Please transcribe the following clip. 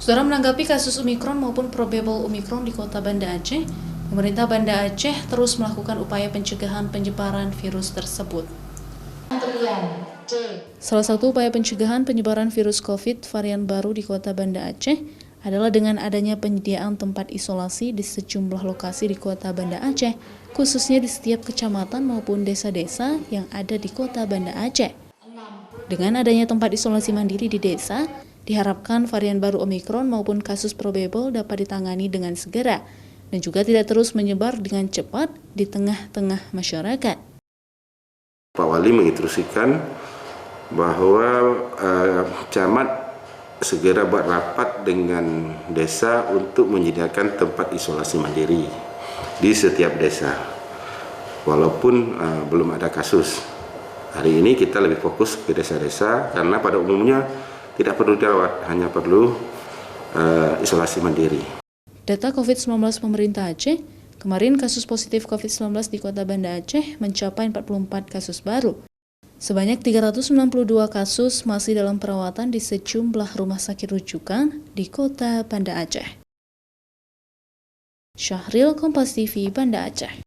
Saudara, menanggapi kasus Omikron maupun probable Omikron di kota Banda Aceh, pemerintah Banda Aceh terus melakukan upaya pencegahan penyebaran virus tersebut. Salah satu upaya pencegahan penyebaran virus COVID varian baru di kota Banda Aceh adalah dengan adanya penyediaan tempat isolasi di sejumlah lokasi di kota Banda Aceh, khususnya di setiap kecamatan maupun desa-desa yang ada di kota Banda Aceh. Dengan adanya tempat isolasi mandiri di desa, diharapkan varian baru Omikron maupun kasus probable dapat ditangani dengan segera dan juga tidak terus menyebar dengan cepat di tengah-tengah masyarakat. Pak Wali menginstruksikan bahwa camat segera buat rapat dengan desa untuk menyediakan tempat isolasi mandiri di setiap desa. Walaupun belum ada kasus. Hari ini kita lebih fokus ke desa-desa karena pada umumnya tidak perlu dirawat, hanya perlu isolasi mandiri. Data COVID-19 pemerintah Aceh, kemarin kasus positif COVID-19 di kota Banda Aceh mencapai 44 kasus baru. Sebanyak 392 kasus masih dalam perawatan di sejumlah rumah sakit rujukan di kota Banda Aceh. Syahril, Kompas TV, Banda Aceh.